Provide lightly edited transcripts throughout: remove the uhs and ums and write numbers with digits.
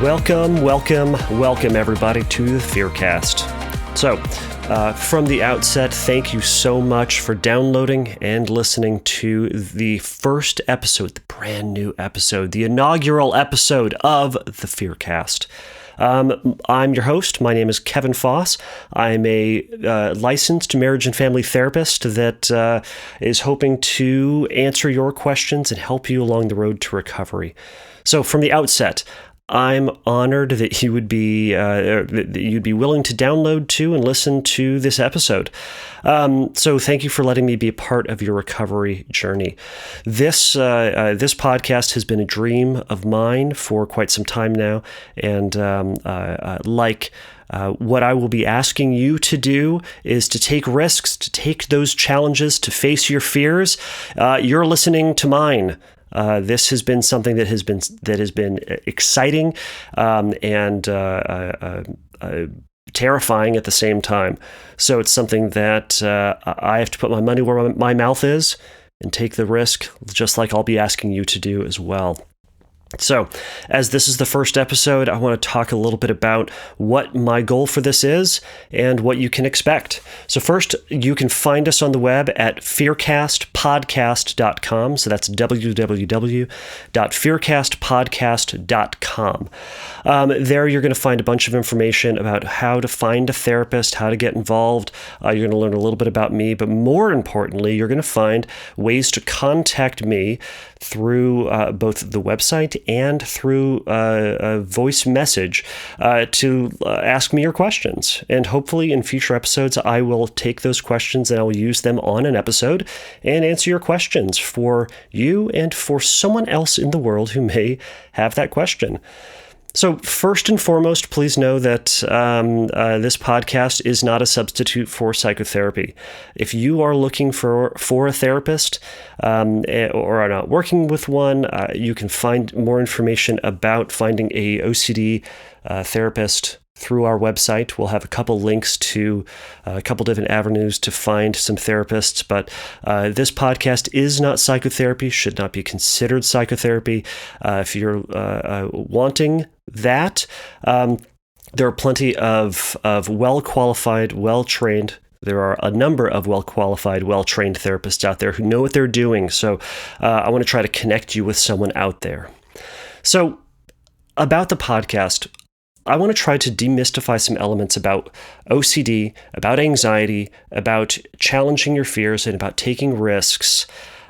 Welcome everybody to the Fearcast. So, from the outset, thank you so much for downloading and listening to the first episode, the brand new episode, the inaugural episode of the Fearcast. I'm your host. My name is Kevin Foss. I'm a licensed marriage and family therapist that is hoping to answer your questions and help you along the road to recovery. So from the outset, I'm honored that you would be that you'd be willing to download to and listen to this episode. So thank you for letting me be a part of your recovery journey. This podcast has been a dream of mine for quite some time now, and what I will be asking you to do is to take risks, to take those challenges, to face your fears. You're listening to mine. This has been something that has been exciting and terrifying at the same time. So it's something that I have to put my money where my mouth is and take the risk, just like I'll be asking you to do as well. So, as this is the first episode, I want to talk a little bit about what my goal for this is and what you can expect. So first, you can find us on the web at fearcastpodcast.com. So that's www.fearcastpodcast.com. There you're going to find a bunch of information about how to find a therapist, how to get involved. You're going to learn a little bit about me, but more importantly, you're going to find ways to contact me through both the website and through a voice message to ask me your questions. And hopefully in future episodes, I will take those questions and I will use them on an episode and answer your questions for you and for someone else in the world who may have that question. So first and foremost, please know that this podcast is not a substitute for psychotherapy. If you are looking for a therapist or are not working with one, you can find more information about finding a OCD therapist through our website. We'll have a couple links to a couple different avenues to find some therapists, but this podcast is not psychotherapy, should not be considered psychotherapy. If you're wanting that, there are plenty of well-qualified, well-trained. There are a number of well-qualified, well-trained therapists out there who know what they're doing. So I want to try to connect you with someone out there. So about the podcast, I want to try to demystify some elements about OCD, about anxiety, about challenging your fears, and about taking risks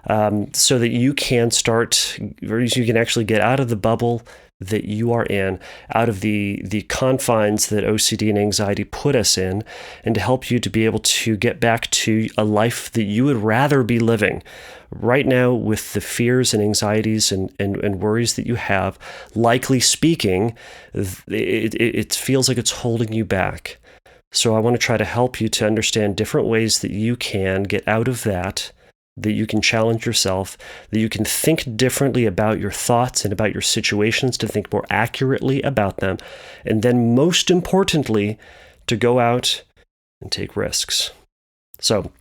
so that you can start, or you can actually get out of the bubble that you are in, out of the confines that OCD and anxiety put us in, and to help you to be able to get back to a life that you would rather be living. Right now, with the fears and anxieties and worries that you have, likely speaking, it feels like it's holding you back. So I want to try to help you to understand different ways that you can get out of that you can challenge yourself, that you can think differently about your thoughts and about your situations, to think more accurately about them, and then most importantly, to go out and take risks. So,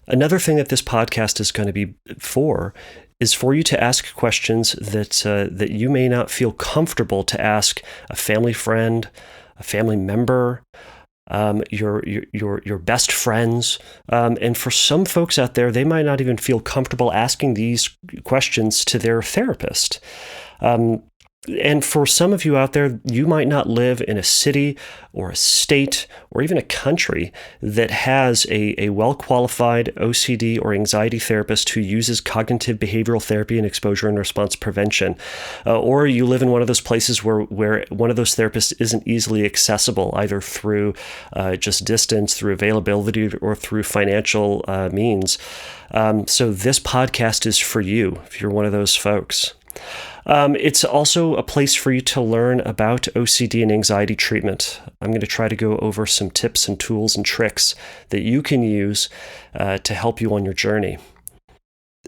another thing that this podcast is going to be for is for you to ask questions that you may not feel comfortable to ask a family friend, a family member, your best friends, and for some folks out there, they might not even feel comfortable asking these questions to their therapist. And for some of you out there, you might not live in a city or a state or even a country that has a well-qualified OCD or anxiety therapist who uses cognitive behavioral therapy and exposure and response prevention. Or you live in one of those places where one of those therapists isn't easily accessible, either through just distance, through availability, or through financial means. So this podcast is for you if you're one of those folks. It's also a place for you to learn about OCD and anxiety treatment. I'm going to try to go over some tips and tools and tricks that you can use to help you on your journey.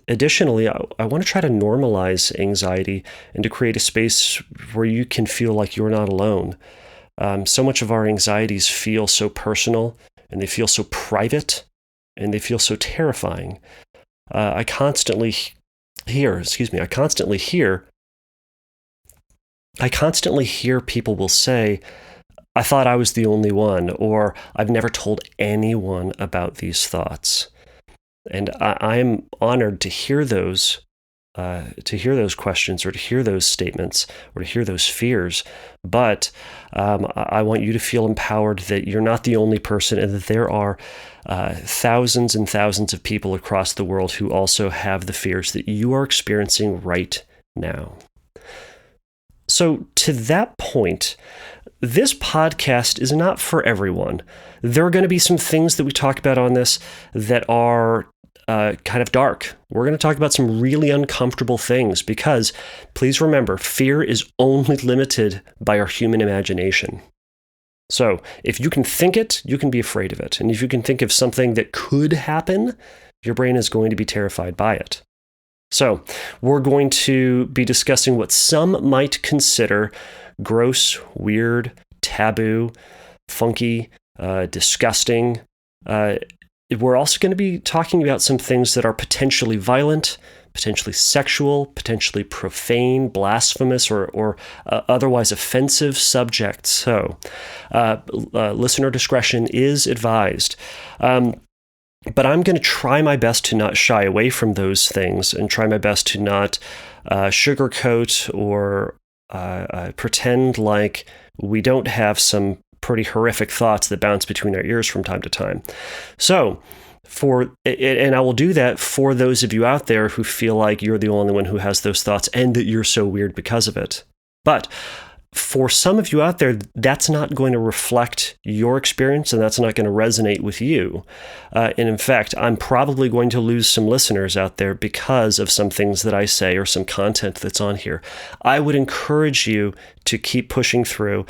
Additionally, I want to try to normalize anxiety and to create a space where you can feel like you're not alone. So much of our anxieties feel so personal, and they feel so private, and they feel so terrifying. I constantly I constantly hear people will say, I thought I was the only one, or I've never told anyone about these thoughts. And I'm honored to hear those questions, or to hear those statements, or to hear those fears. But I want you to feel empowered that you're not the only person, and that there are thousands and thousands of people across the world who also have the fears that you are experiencing right now. So to that point, this podcast is not for everyone. There are going to be some things that we talk about on this that are kind of dark. We're going to talk about some really uncomfortable things because, please remember, fear is only limited by our human imagination. So if you can think it, you can be afraid of it. And if you can think of something that could happen, your brain is going to be terrified by it. So we're going to be discussing what some might consider gross, weird, taboo, funky, disgusting. We're also going to be talking about some things that are potentially violent, potentially sexual, potentially profane, blasphemous, or otherwise offensive subjects. So listener discretion is advised. But I'm going to try my best to not shy away from those things, and try my best to not sugarcoat or pretend like we don't have some pretty horrific thoughts that bounce between our ears from time to time. So, and I will do that for those of you out there who feel like you're the only one who has those thoughts and that you're so weird because of it. But for some of you out there, that's not going to reflect your experience, and that's not going to resonate with you. And in fact, I'm probably going to lose some listeners out there because of some things that I say or some content that's on here. I would encourage you to keep pushing through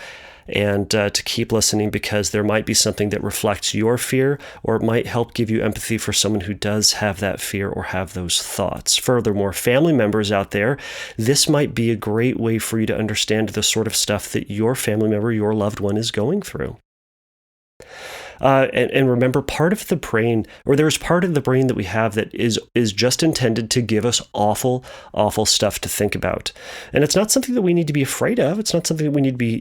and to keep listening, because there might be something that reflects your fear, or it might help give you empathy for someone who does have that fear or have those thoughts. Furthermore, family members out there, this might be a great way for you to understand the sort of stuff that your family member, your loved one, is going through. And remember, part of the brain, or there's part of the brain that we have that is just intended to give us awful, awful stuff to think about. And it's not something that we need to be afraid of. It's not something that we need to be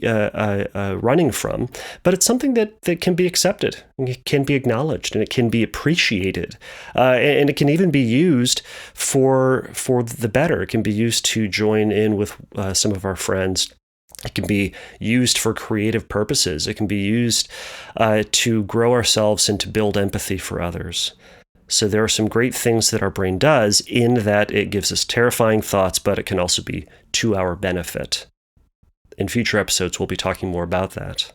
running from, but it's something that can be accepted, and it can be acknowledged, and it can be appreciated. And it can even be used for the better. It can be used to join in with some of our friends. It can be used for creative purposes. It can be used to grow ourselves and to build empathy for others. So there are some great things that our brain does, in that it gives us terrifying thoughts, but it can also be to our benefit. In future episodes, we'll be talking more about that.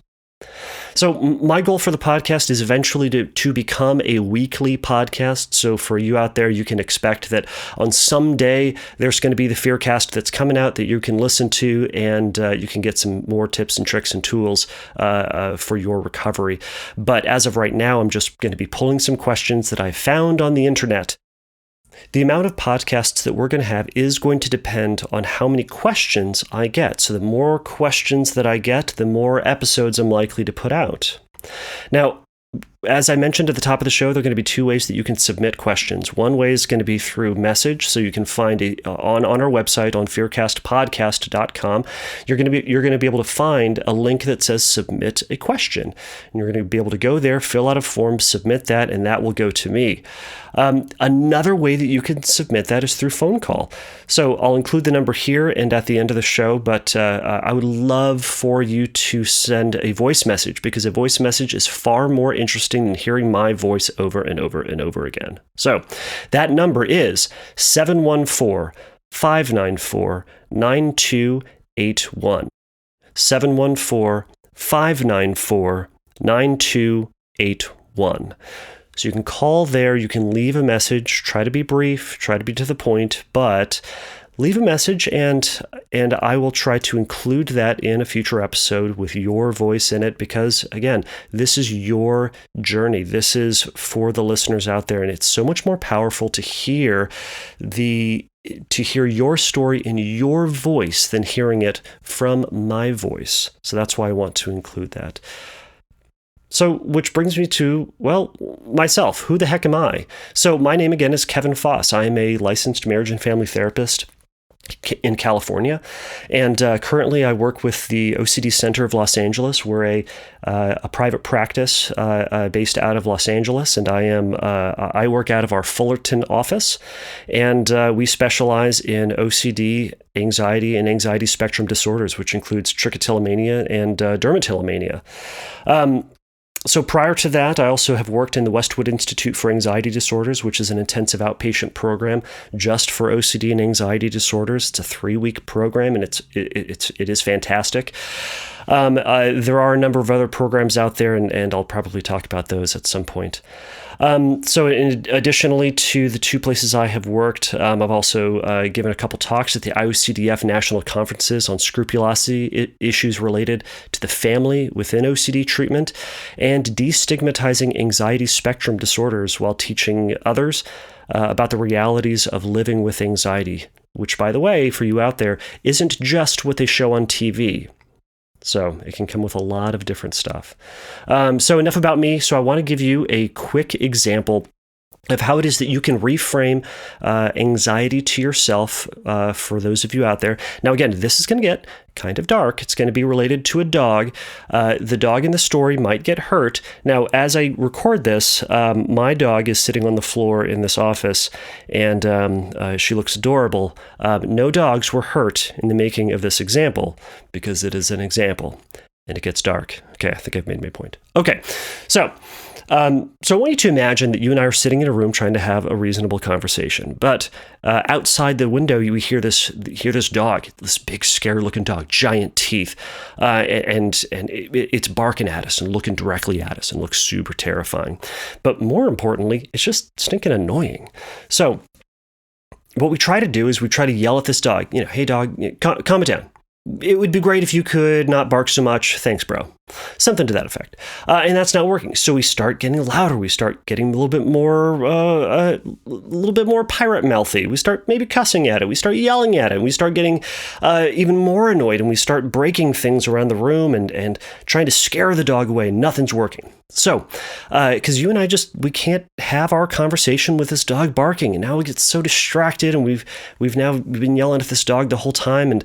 So my goal for the podcast is eventually to become a weekly podcast. So for you out there, you can expect that on some day there's going to be the Fearcast that's coming out that you can listen to, and you can get some more tips and tricks and tools for your recovery. But as of right now, I'm just going to be pulling some questions that I found on the internet. The amount of podcasts that we're going to have is going to depend on how many questions I get. So the more questions that I get, the more episodes I'm likely to put out. Now, as I mentioned at the top of the show, there are going to be two ways that you can submit questions. One way is going to be through message, so you can find on our website on fearcastpodcast.com. You're going to be able to find a link that says submit a question, and you're going to be able to go there, fill out a form, submit that, and that will go to me. Another way that you can submit that is through phone call. So I'll include the number here and at the end of the show, but I would love for you to send a voice message, because a voice message is far more interesting than hearing my voice over and over and over again. So that number is 714-594-9281. 714-594-9281. So you can call there, you can leave a message, try to be brief, try to be to the point, but leave a message and I will try to include that in a future episode with your voice in it, because again, this is your journey. This is for the listeners out there, and it's so much more powerful to hear your story in your voice than hearing it from my voice. So that's why I want to include that. So, which brings me to, well, myself. Who the heck am I? So, my name again is Kevin Foss. I am a licensed marriage and family therapist in California, and currently I work with the OCD Center of Los Angeles. We're a private practice based out of Los Angeles, and I work out of our Fullerton office, and we specialize in OCD, anxiety, and anxiety spectrum disorders, which includes trichotillomania and dermatillomania. So prior to that, I also have worked in the Westwood Institute for Anxiety Disorders, which is an intensive outpatient program just for OCD and anxiety disorders. It's a 3-week program, and it is fantastic. There are a number of other programs out there, and I'll probably talk about those at some point. So additionally to the 2 places I have worked, I've also given a couple talks at the IOCDF national conferences on scrupulosity issues related to the family within OCD treatment and destigmatizing anxiety spectrum disorders while teaching others about the realities of living with anxiety, which, by the way, for you out there, isn't just what they show on TV. So it can come with a lot of different stuff. So enough about me. So I want to give you a quick example of how it is that you can reframe anxiety to yourself for those of you out there. Now, again, this is going to get kind of dark. It's going to be related to a dog. The dog in the story might get hurt. Now, as I record this, my dog is sitting on the floor in this office, and she looks adorable. No dogs were hurt in the making of this example, because it is an example, and it gets dark. Okay, I think I've made my point. Okay, so I want you to imagine that you and I are sitting in a room trying to have a reasonable conversation, but outside the window you hear this dog, this big scary-looking dog, giant teeth, and it's barking at us and looking directly at us and looks super terrifying. But more importantly, it's just stinking annoying. So what we try to do is we try to yell at this dog, hey dog, calm it down. It would be great if you could not bark so much. Thanks, bro. Something to that effect. And that's not working. So we start getting louder. We start getting a little bit more pirate mouthy. We start maybe cussing at it. We start yelling at it. We start getting even more annoyed, and we start breaking things around the room and trying to scare the dog away. Nothing's working. So, because you and I we can't have our conversation with this dog barking, and now we get so distracted, and we've been yelling at this dog the whole time, and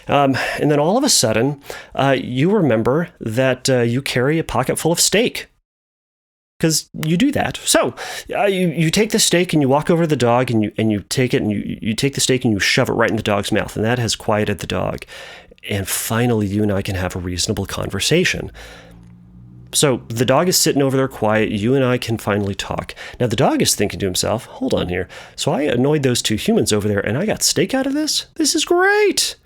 then all of a sudden, you remember that you carry a pocket full of steak, because you do that. So you take the steak and you walk over to the dog and you take it and you take the steak and you shove it right in the dog's mouth, and that has quieted the dog. And finally, you and I can have a reasonable conversation. So the dog is sitting over there quiet. You and I can finally talk. Now the dog is thinking to himself, hold on here. So I annoyed those 2 humans over there and I got steak out of this? This is great.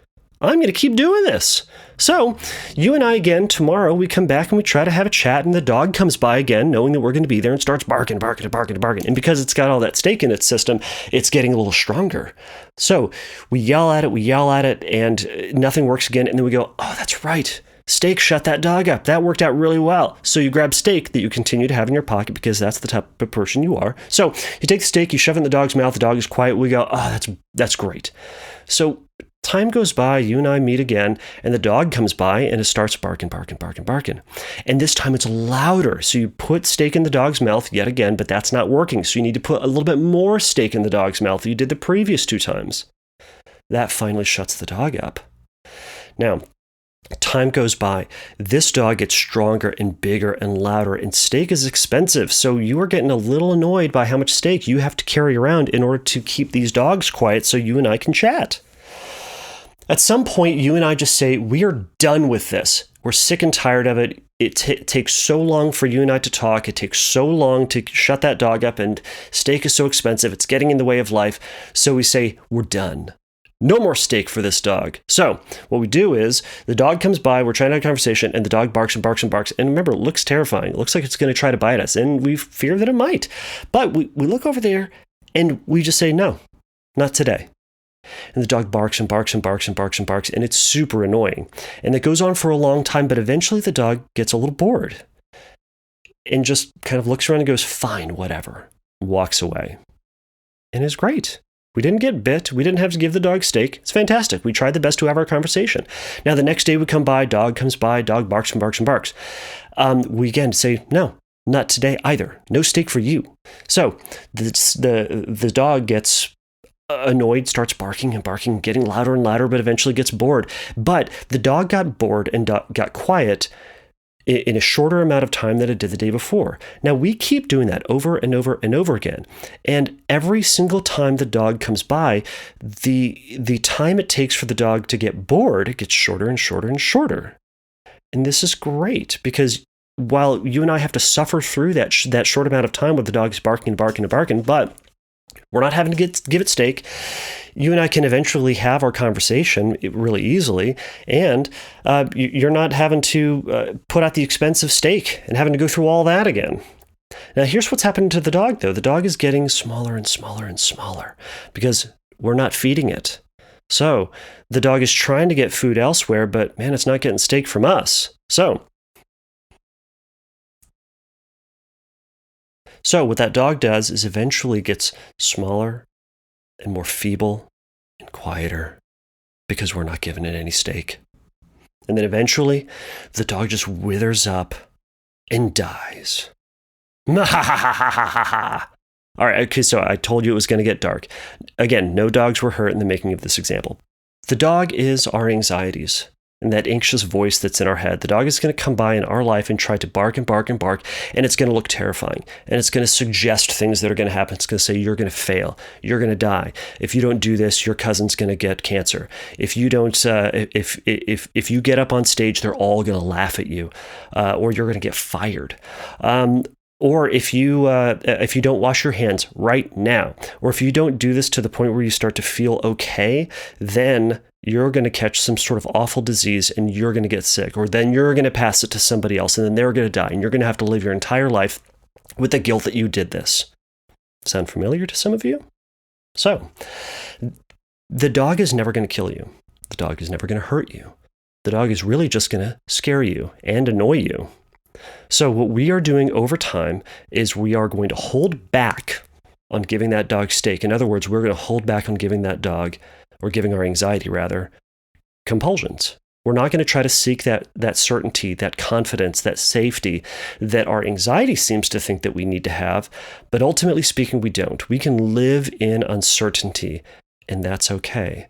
I'm going to keep doing this. So you and I again, tomorrow we come back and we try to have a chat, and the dog comes by again, knowing that we're going to be there, and starts barking. And because it's got all that steak in its system, it's getting a little stronger. So we yell at it, and nothing works again. And then we go, oh, that's right. Steak shut that dog up. That worked out really well. So you grab steak that you continue to have in your pocket, because that's the type of person you are. So you take the steak, you shove it in the dog's mouth, the dog is quiet. We go, oh, that's great. So time goes by, you and I meet again, and the dog comes by and it starts barking. And this time it's louder. So you put steak in the dog's mouth yet again, but that's not working. So you need to put a little bit more steak in the dog's mouth than you did the previous 2 times. That finally shuts the dog up. Now, time goes by. This dog gets stronger and bigger and louder, and steak is expensive. So you are getting a little annoyed by how much steak you have to carry around in order to keep these dogs quiet so you and I can chat. At some point, you and I just say, we are done with this. We're sick and tired of it. It takes so long for you and I to talk. It takes so long to shut that dog up, and steak is so expensive. It's getting in the way of life. So we say, we're done. No more steak for this dog. So what we do is the dog comes by, we're trying to have a conversation, and the dog barks and barks and barks. And remember, it looks terrifying. It looks like it's going to try to bite us, and we fear that it might. But we look over there and we just say, no, not today. And the dog barks and barks and barks and barks and barks, and it's super annoying. And it goes on for a long time, but eventually the dog gets a little bored and just kind of looks around and goes, fine, whatever, walks away. And it's great. We didn't get bit. We didn't have to give the dog steak. It's fantastic. We tried the best to have our conversation. Now, the next day we come by, dog comes by, dog barks and barks and barks. We again say, no, not today either. No steak for you. So the dog gets annoyed, starts barking and barking, getting louder and louder, but eventually gets bored. But the dog got bored and got quiet in a shorter amount of time than it did the day before. Now, we keep doing that over and over and over again. And every single time the dog comes by, the time it takes for the dog to get bored, it gets shorter and shorter and shorter. And this is great because while you and I have to suffer through that short amount of time where the dog is barking and barking and barking, but we're not having to give it steak. You and I can eventually have our conversation really easily, and you're not having to put out the expense of steak and having to go through all that again. Now, here's what's happening to the dog, though. The dog is getting smaller and smaller and smaller because we're not feeding it. So the dog is trying to get food elsewhere, but man, it's not getting steak from us. So what that dog does is eventually gets smaller and more feeble and quieter because we're not giving it any steak. And then eventually the dog just withers up and dies. All right, okay, so I told you it was going to get dark. Again, no dogs were hurt in the making of this example. The dog is our anxieties and that anxious voice that's in our head. The dog is going to come by in our life and try to bark and bark and bark, and it's going to look terrifying. And it's going to suggest things that are going to happen. It's going to say, you're going to fail. You're going to die. If you don't do this, your cousin's going to get cancer. If you don't, if you get up on stage, they're all going to laugh at you, or you're going to get fired. Or if you don't wash your hands right now, or if you don't do this to the point where you start to feel okay, then you're going to catch some sort of awful disease and you're going to get sick, or then you're going to pass it to somebody else and then they're going to die and you're going to have to live your entire life with the guilt that you did this. Sound familiar to some of you? So, the dog is never going to kill you. The dog is never going to hurt you. The dog is really just going to scare you and annoy you. So what we are doing over time is we are going to hold back on giving that dog steak. In other words, we're going to hold back on giving that dog, or giving our anxiety rather, compulsions. We're not going to try to seek that certainty, that confidence, that safety that our anxiety seems to think that we need to have. But ultimately speaking, we don't. We can live in uncertainty, and that's okay.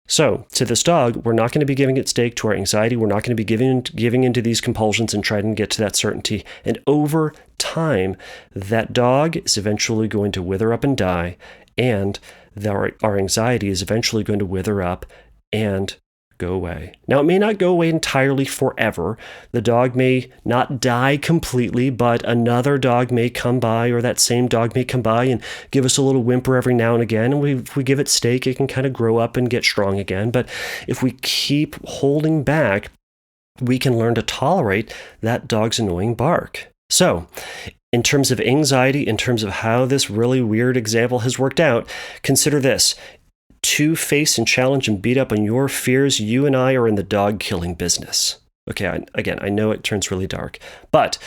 So to this dog, we're not going to be giving it steak. To our anxiety, we're not going to be giving into these compulsions and trying to get to that certainty. And over time, that dog is eventually going to wither up and die, and our anxiety is eventually going to wither up and go away. Now, it may not go away entirely forever. The dog may not die completely, but another dog may come by, or that same dog may come by and give us a little whimper every now and again. And if we give it steak, it can kind of grow up and get strong again. But if we keep holding back, we can learn to tolerate that dog's annoying bark. So, in terms of anxiety, in terms of how this really weird example has worked out, consider this. To face and challenge and beat up on your fears, you and I are in the dog killing business. Okay, I know it turns really dark, but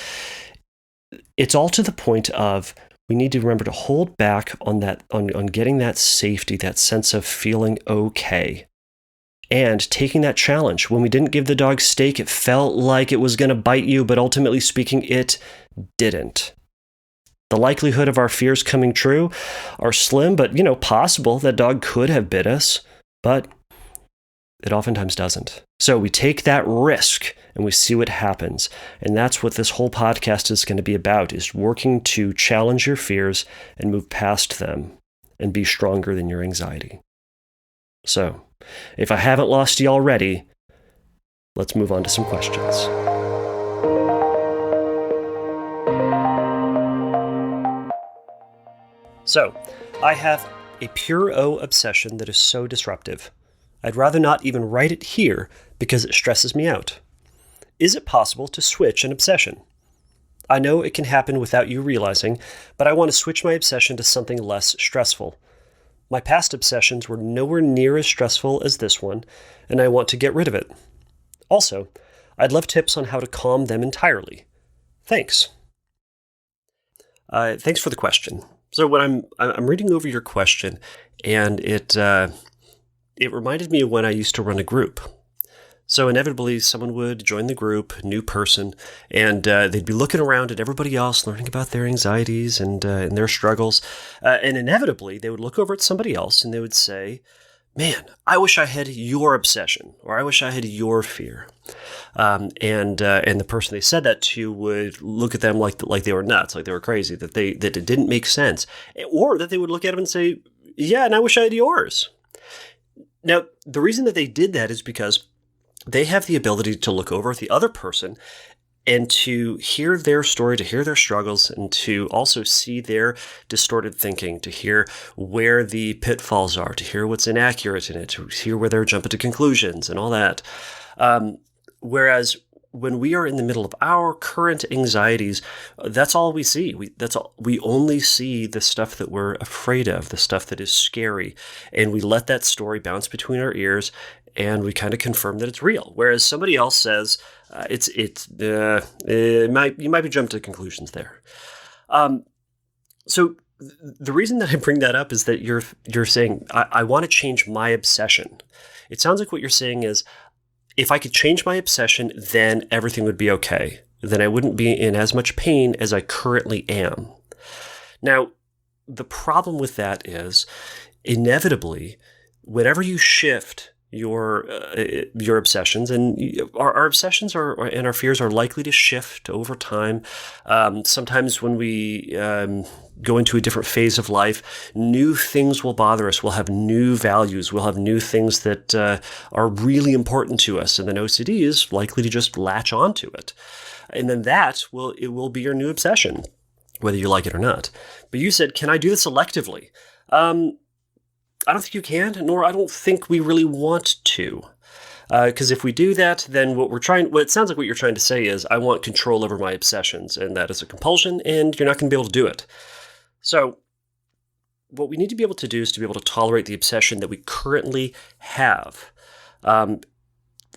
it's all to the point of we need to remember to hold back on that, on getting that safety, that sense of feeling okay. And taking that challenge. When we didn't give the dog steak, it felt like it was going to bite you, but ultimately speaking, it didn't. The likelihood of our fears coming true are slim, but, possible. That dog could have bit us, but it oftentimes doesn't. So we take that risk and we see what happens. And that's what this whole podcast is going to be about, is working to challenge your fears and move past them and be stronger than your anxiety. So, if I haven't lost you already, let's move on to some questions. So, I have a pure O obsession that is so disruptive. I'd rather not even write it here because it stresses me out. Is it possible to switch an obsession? I know it can happen without you realizing, but I want to switch my obsession to something less stressful. My past obsessions were nowhere near as stressful as this one, and I want to get rid of it. Also, I'd love tips on how to calm them entirely. Thanks. Thanks for the question. So when I'm reading over your question, and it reminded me of when I used to run a group. So inevitably, someone would join the group, new person, and they'd be looking around at everybody else, learning about their anxieties and their struggles. And inevitably, they would look over at somebody else and they would say, "Man, I wish I had your obsession," or "I wish I had your fear." And the person they said that to would look at them like they were nuts, like they were crazy, that it didn't make sense, or that they would look at them and say, "Yeah, and I wish I had yours." Now, the reason that they did that is because they have the ability to look over at the other person and to hear their story, to hear their struggles, and to also see their distorted thinking, to hear where the pitfalls are, to hear what's inaccurate in it, to hear where they're jumping to conclusions and all that. Whereas when we are in the middle of our current anxieties, that's all we see. We only see the stuff that we're afraid of, the stuff that is scary, and we let that story bounce between our ears, and we kind of confirm that it's real. Whereas somebody else says you might be jumping to conclusions there. So the reason that I bring that up is that you're saying I want to change my obsession. It sounds like what you're saying is, if I could change my obsession, then everything would be okay. Then I wouldn't be in as much pain as I currently am. Now, the problem with that is, inevitably, whenever you shift your obsessions, and our obsessions and our fears are likely to shift over time. Sometimes when we go into a different phase of life, new things will bother us. We'll have new values. We'll have new things that are really important to us, and then OCD is likely to just latch onto it, and then it will be your new obsession, whether you like it or not. But you said, "Can I do this selectively?" I don't think you can, nor I don't think we really want to. Because if we do that, then what it sounds like what you're trying to say is, I want control over my obsessions, and that is a compulsion, and you're not going to be able to do it. So what we need to be able to do is to be able to tolerate the obsession that we currently have. And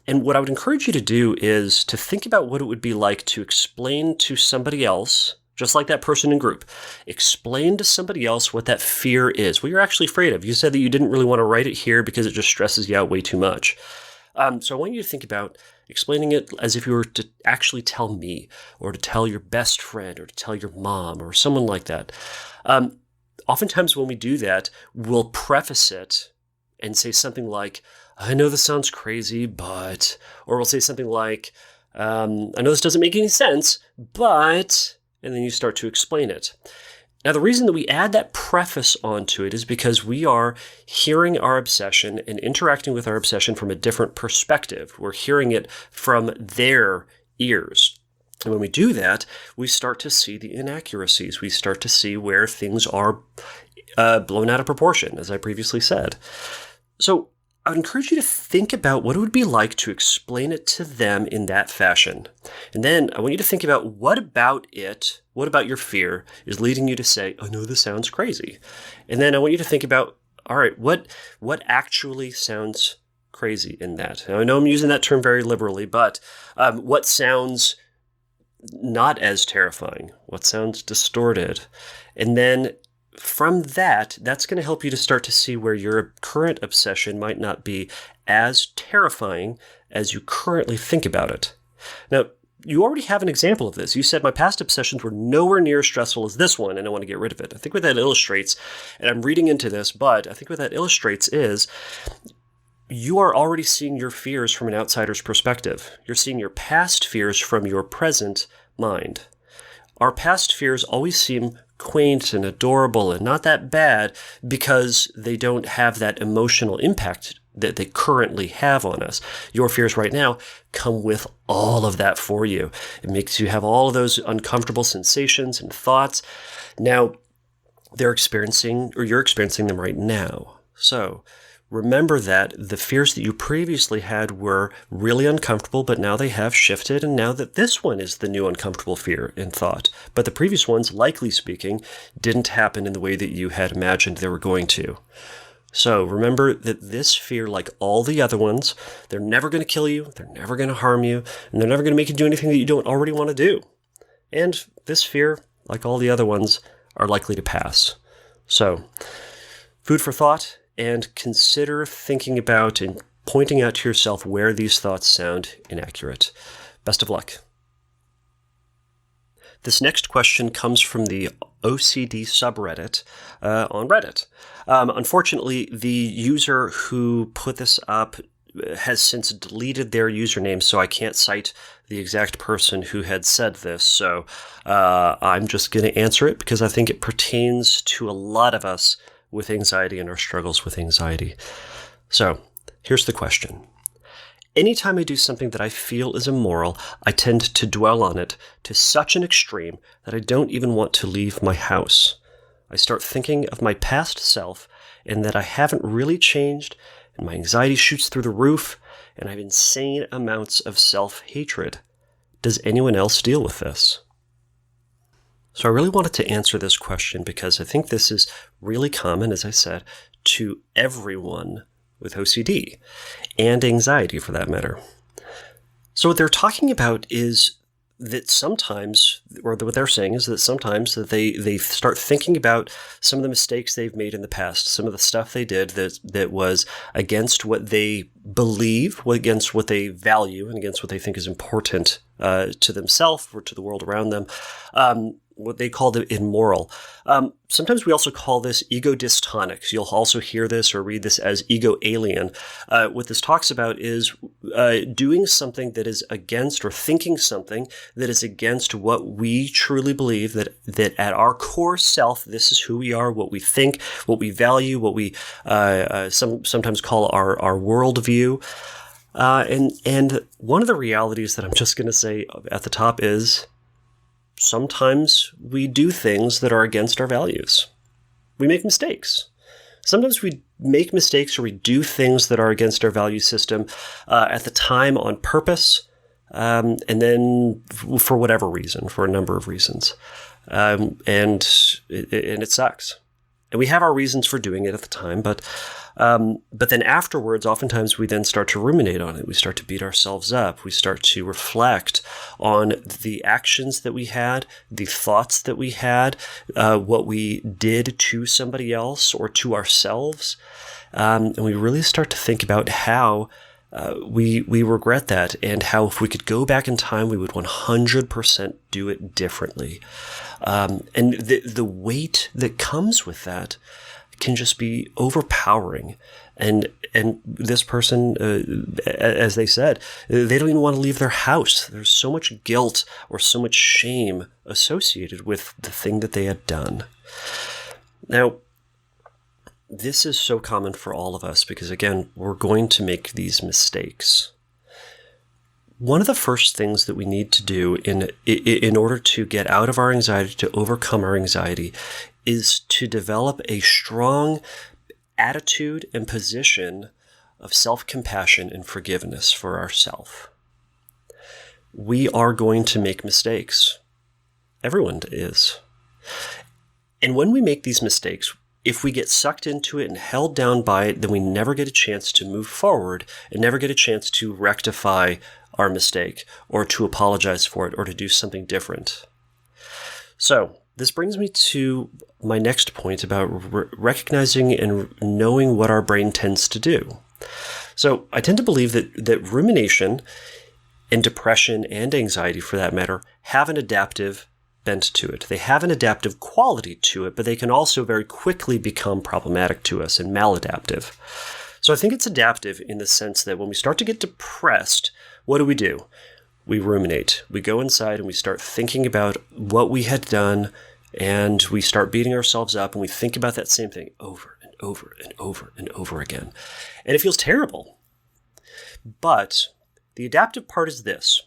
what I would encourage you to do is to think about what it would be like to explain to somebody else, just like that person in group, explain to somebody else what that fear is, what you're actually afraid of. You said that you didn't really want to write it here because it just stresses you out way too much. So I want you to think about explaining it as if you were to actually tell me, or to tell your best friend, or to tell your mom, or someone like that. Oftentimes when we do that, we'll preface it and say something like, "I know this sounds crazy, but," or we'll say something like, "I know this doesn't make any sense, but," and then you start to explain it. Now, the reason that we add that preface onto it is because we are hearing our obsession and interacting with our obsession from a different perspective. We're hearing it from their ears. And when we do that, we start to see the inaccuracies. We start to see where things are blown out of proportion, as I previously said. So I would encourage you to think about what it would be like to explain it to them in that fashion. And then I want you to think about what about your fear is leading you to say, "I know this sounds crazy." And then I want you to think about, all right, what actually sounds crazy in that? Now, I know I'm using that term very liberally, but what sounds not as terrifying? What sounds distorted? And then from that's going to help you to start to see where your current obsession might not be as terrifying as you currently think about it. Now, you already have an example of this. You said, "My past obsessions were nowhere near as stressful as this one, and I want to get rid of it." I think what that illustrates, and I'm reading into this, but I think what that illustrates is you are already seeing your fears from an outsider's perspective. You're seeing your past fears from your present mind. Our past fears always seem quaint and adorable and not that bad because they don't have that emotional impact that they currently have on us. Your fears right now come with all of that for you. It makes you have all of those uncomfortable sensations and thoughts. Now, you're experiencing them right now. So remember that the fears that you previously had were really uncomfortable, but now they have shifted, and now that this one is the new uncomfortable fear and thought. But the previous ones, likely speaking, didn't happen in the way that you had imagined they were going to. So remember that this fear, like all the other ones, they're never going to kill you, they're never going to harm you, and they're never going to make you do anything that you don't already want to do. And this fear, like all the other ones, are likely to pass. So, food for thought, and consider thinking about and pointing out to yourself where these thoughts sound inaccurate. Best of luck. This next question comes from the OCD subreddit on Reddit. Unfortunately, the user who put this up has since deleted their username, so I can't cite the exact person who had said this. So I'm just going to answer it because I think it pertains to a lot of us with anxiety and our struggles with anxiety. So here's the question. Anytime I do something that I feel is immoral, I tend to dwell on it to such an extreme that I don't even want to leave my house. I start thinking of my past self and that I haven't really changed, and my anxiety shoots through the roof, and I have insane amounts of self-hatred. Does anyone else deal with this? So I really wanted to answer this question because I think this is really common, as I said, to everyone with OCD and anxiety for that matter. So what they're talking about is that sometimes, or what they're saying is that sometimes that they start thinking about some of the mistakes they've made in the past, some of the stuff they did that was against what they believe, against what they value, and against what they think is important to themselves or to the world around them. What they call the immoral. Sometimes we also call this ego dystonic. You'll also hear this or read this as ego alien. What this talks about is doing something that is against, or thinking something that is against what we truly believe, that at our core self, this is who we are, what we think, what we value, what we sometimes call our worldview. And one of the realities that I'm just going to say at the top is sometimes we do things that are against our values. We make mistakes. Sometimes we make mistakes or we do things that are against our value system at the time on purpose, and then for whatever reason, for a number of reasons. And it sucks. And we have our reasons for doing it at the time, but then afterwards, oftentimes we then start to ruminate on it. We start to beat ourselves up. We start to reflect on the actions that we had, the thoughts that we had, what we did to somebody else or to ourselves. And we really start to think about how we regret that, and how if we could go back in time, we would 100% do it differently. And the weight that comes with that can just be overpowering. And this person, as they said, they don't even want to leave their house. There's so much guilt or so much shame associated with the thing that they had done. Now, this is so common for all of us because, again, we're going to make these mistakes. One of the first things that we need to do in order to get out of our anxiety, to overcome our anxiety, is to develop a strong attitude and position of self-compassion and forgiveness for ourselves. We are going to make mistakes. Everyone is. And when we make these mistakes, if we get sucked into it and held down by it, then we never get a chance to move forward and never get a chance to rectify our mistake or to apologize for it or to do something different. So this brings me to my next point about recognizing and knowing what our brain tends to do. So I tend to believe that rumination and depression and anxiety, for that matter, have an adaptive bent to it. They have an adaptive quality to it, but they can also very quickly become problematic to us and maladaptive. So I think it's adaptive in the sense that when we start to get depressed, what do? We ruminate. We go inside and we start thinking about what we had done, and we start beating ourselves up, and we think about that same thing over and over and over and over again. And it feels terrible. But the adaptive part is this.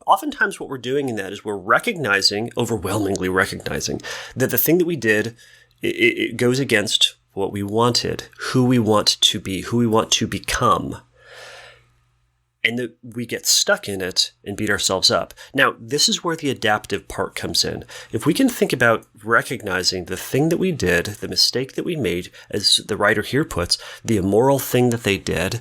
Oftentimes what we're doing in that is we're overwhelmingly recognizing, that the thing that we did, it goes against what we wanted, who we want to be, who we want to become. And that we get stuck in it and beat ourselves up. Now, this is where the adaptive part comes in. If we can think about recognizing the thing that we did, the mistake that we made, as the writer here puts, the immoral thing that they did,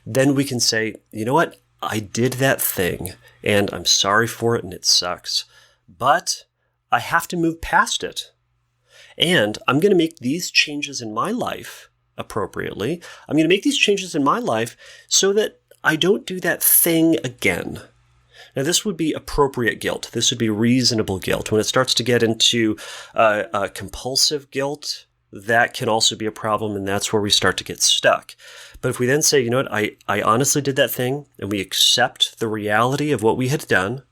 then we can say, you know what? I did that thing, and I'm sorry for it, and it sucks. But I have to move past it. And I'm going to make these changes in my life appropriately. I'm going to make these changes in my life so that I don't do that thing again. Now, this would be appropriate guilt. This would be reasonable guilt. When it starts to get into compulsive guilt, that can also be a problem, and that's where we start to get stuck. But if we then say, you know what, I honestly did that thing, and we accept the reality of what we had done,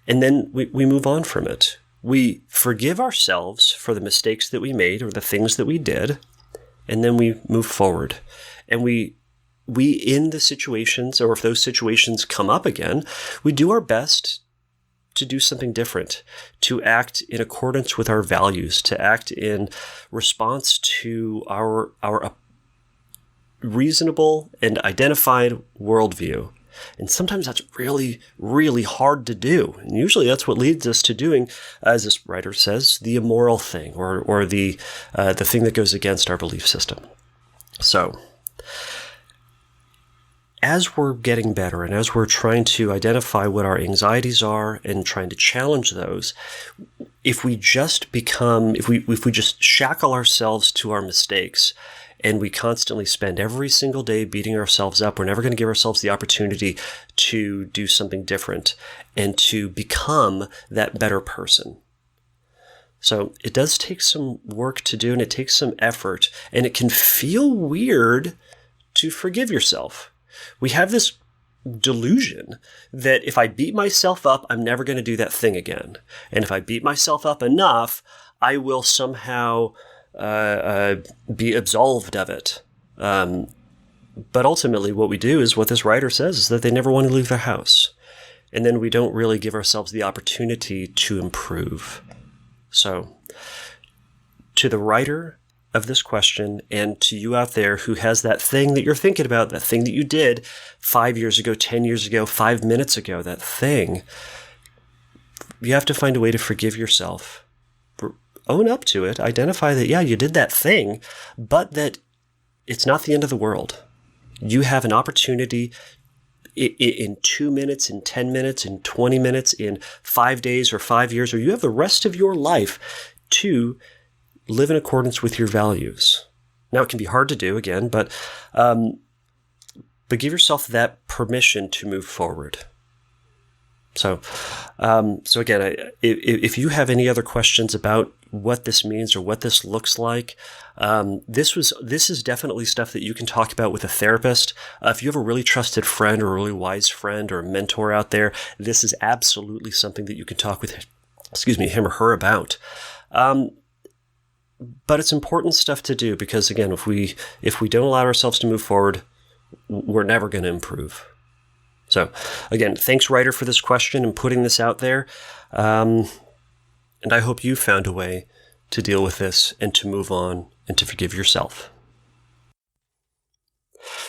and then we move on from it. We forgive ourselves for the mistakes that we made or the things that we did, and then we move forward. And we in the situations, or if those situations come up again, we do our best to do something different, to act in accordance with our values, to act in response to our reasonable and identified worldview. And sometimes that's really, really hard to do. And usually that's what leads us to doing, as this writer says, the immoral thing, or the thing that goes against our belief system. So, as we're getting better and as we're trying to identify what our anxieties are and trying to challenge those, if we just shackle ourselves to our mistakes and we constantly spend every single day beating ourselves up, we're never going to give ourselves the opportunity to do something different and to become that better person. So it does take some work to do, and it takes some effort, and it can feel weird to forgive yourself. We have this delusion that if I beat myself up, I'm never going to do that thing again. And if I beat myself up enough, I will somehow be absolved of it. But ultimately what we do is what this writer says, is that they never want to leave their house. And then we don't really give ourselves the opportunity to improve. So to the writer of this question, and to you out there who has that thing that you're thinking about, that thing that you did 5 years ago, 10 years ago, 5 minutes ago, that thing, you have to find a way to forgive yourself. Own up to it. Identify that, yeah, you did that thing, but that it's not the end of the world. You have an opportunity in 2 minutes, in 10 minutes, in 20 minutes, in 5 days or 5 years, or you have the rest of your life to live in accordance with your values. Now, it can be hard to do, again, but give yourself that permission to move forward. So again, if you have any other questions about what this means or what this looks like, this is definitely stuff that you can talk about with a therapist. If you have a really trusted friend or a really wise friend or a mentor out there, this is absolutely something that you can talk with, him or her about. But it's important stuff to do, because again, if we don't allow ourselves to move forward, we're never going to improve. So again, thanks, writer, for this question and putting this out there. And I hope you found a way to deal with this and to move on and to forgive yourself.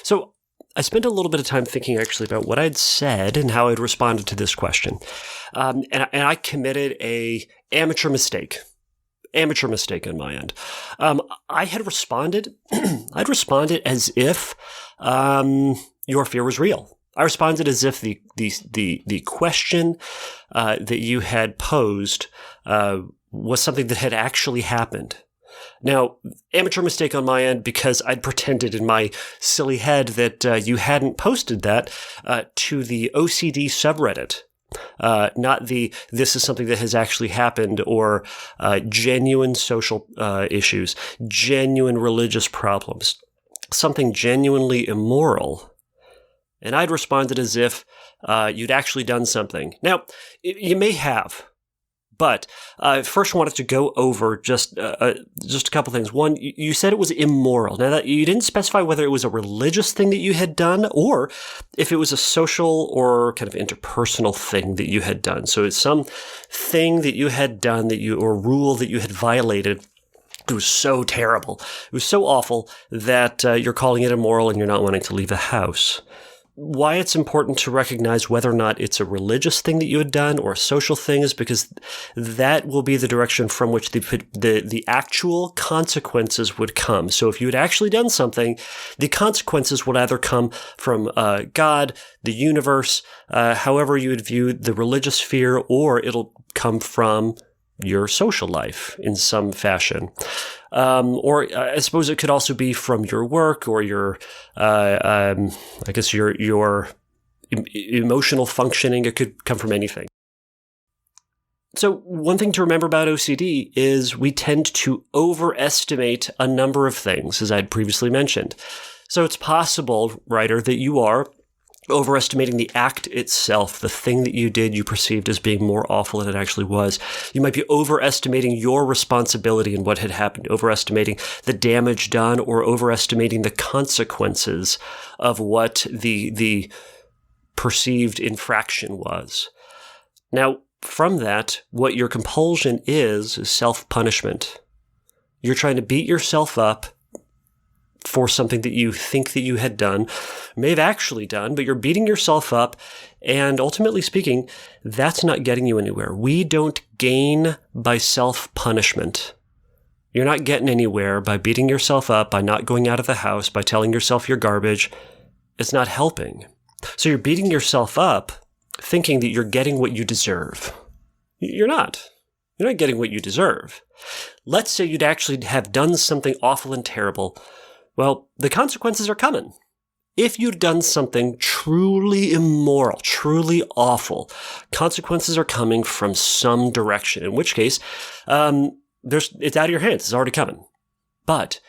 So I spent a little bit of time thinking actually about what I'd said and how I'd responded to this question. And I committed a amateur mistake on my end. I had responded, I'd responded as if your fear was real. I responded as if the question that you had posed was something that had actually happened. Now, amateur mistake on my end, because I'd pretended in my silly head that you hadn't posted that to the OCD subreddit. Not this is something that has actually happened, or genuine social issues, genuine religious problems, something genuinely immoral. And I'd responded as if you'd actually done something. Now, you may have, but first I wanted to go over just a couple things. One, you said it was immoral. Now, that you didn't specify whether it was a religious thing that you had done or if it was a social or kind of interpersonal thing that you had done. So it's some thing that you had done or rule that you had violated. It was so terrible. It was so awful that you're calling it immoral and you're not wanting to leave the house. Why it's important to recognize whether or not it's a religious thing that you had done or a social thing is because that will be the direction from which the actual consequences would come. So if you had actually done something, the consequences would either come from God, the universe, however you would view the religious sphere, or it'll come from your social life in some fashion. Or I suppose it could also be from your work or your emotional functioning. It could come from anything. So one thing to remember about OCD is we tend to overestimate a number of things, as I had previously mentioned. So it's possible, writer, that you are overestimating the act itself, the thing that you did you perceived as being more awful than it actually was. You might be overestimating your responsibility in what had happened, overestimating the damage done, or overestimating the consequences of what the perceived infraction was. Now, from that, what your compulsion is self-punishment. You're trying to beat yourself up for something that you think that you had done, may have actually done, but you're beating yourself up, and ultimately speaking, that's not getting you anywhere. We don't gain by self-punishment. You're not getting anywhere by beating yourself up, by not going out of the house, by telling yourself you're garbage. It's not helping. So you're beating yourself up thinking that you're getting what you deserve. You're not. You're not getting what you deserve. Let's say you'd actually have done something awful and terrible. Well, the consequences are coming. If you'd done something truly immoral, truly awful, consequences are coming from some direction, in which case, it's out of your hands. It's already coming. But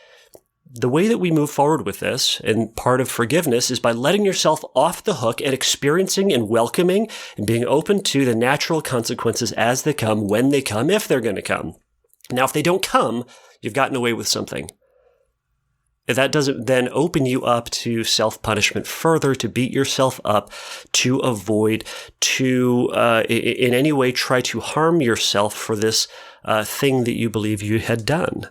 the way that we move forward with this, and part of forgiveness, is by letting yourself off the hook and experiencing and welcoming and being open to the natural consequences as they come, when they come, if they're going to come. Now, if they don't come, you've gotten away with something. If that doesn't then open you up to self-punishment further, to beat yourself up, to avoid, to in any way try to harm yourself for this thing that you believe you had done.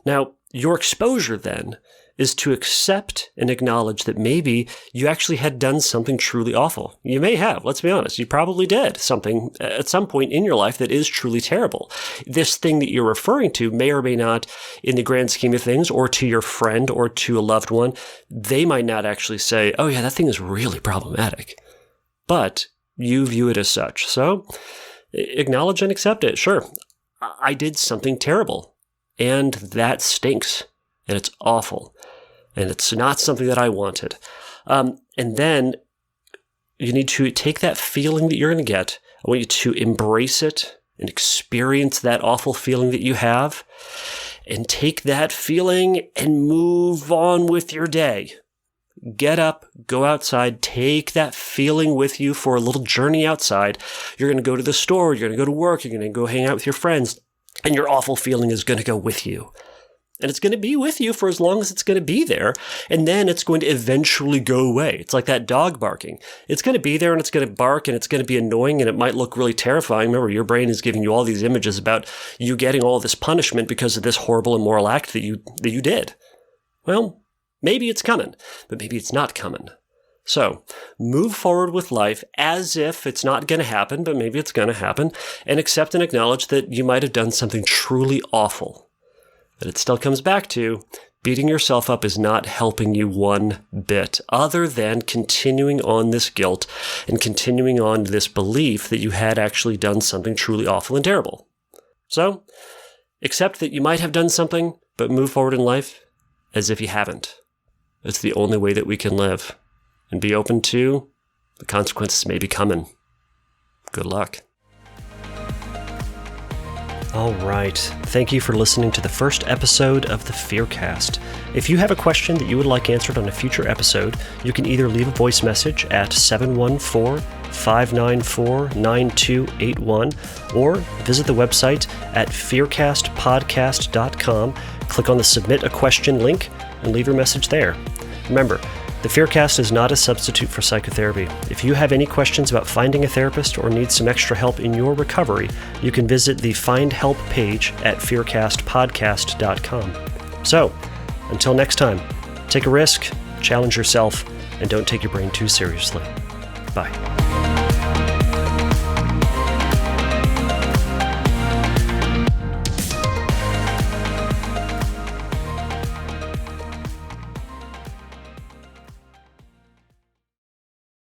Now, your exposure then is to accept and acknowledge that maybe you actually had done something truly awful. You may have, let's be honest. You probably did something at some point in your life that is truly terrible. This thing that you're referring to may or may not, in the grand scheme of things, or to your friend or to a loved one, they might not actually say, oh yeah, that thing is really problematic. But you view it as such. So acknowledge and accept it. Sure, I did something terrible. And that stinks, and it's awful, and it's not something that I wanted. And then you need to take that feeling that you're going to get. I want you to embrace it and experience that awful feeling that you have, and take that feeling and move on with your day. Get up, go outside, take that feeling with you for a little journey outside. You're going to go to the store, you're going to go to work, you're going to go hang out with your friends. And your awful feeling is going to go with you. And it's going to be with you for as long as it's going to be there. And then it's going to eventually go away. It's like that dog barking. It's going to be there and it's going to bark and it's going to be annoying and it might look really terrifying. Remember, your brain is giving you all these images about you getting all this punishment because of this horrible immoral act that you did. Well, maybe it's coming, but maybe it's not coming. So move forward with life as if it's not going to happen, but maybe it's going to happen, and accept and acknowledge that you might have done something truly awful. But it still comes back to beating yourself up is not helping you one bit, other than continuing on this guilt and continuing on this belief that you had actually done something truly awful and terrible. So accept that you might have done something, but move forward in life as if you haven't. It's the only way that we can live. And be open to the consequences may be coming. Good luck. All right. Thank you for listening to the first episode of the Fearcast. If you have a question that you would like answered on a future episode, you can either leave a voice message at 714-594-9281 or visit the website at fearcastpodcast.com, click on the Submit a Question link, and leave your message there. Remember, the Fearcast is not a substitute for psychotherapy. If you have any questions about finding a therapist or need some extra help in your recovery, you can visit the Find Help page at fearcastpodcast.com. So, until next time, take a risk, challenge yourself, and don't take your brain too seriously. Bye.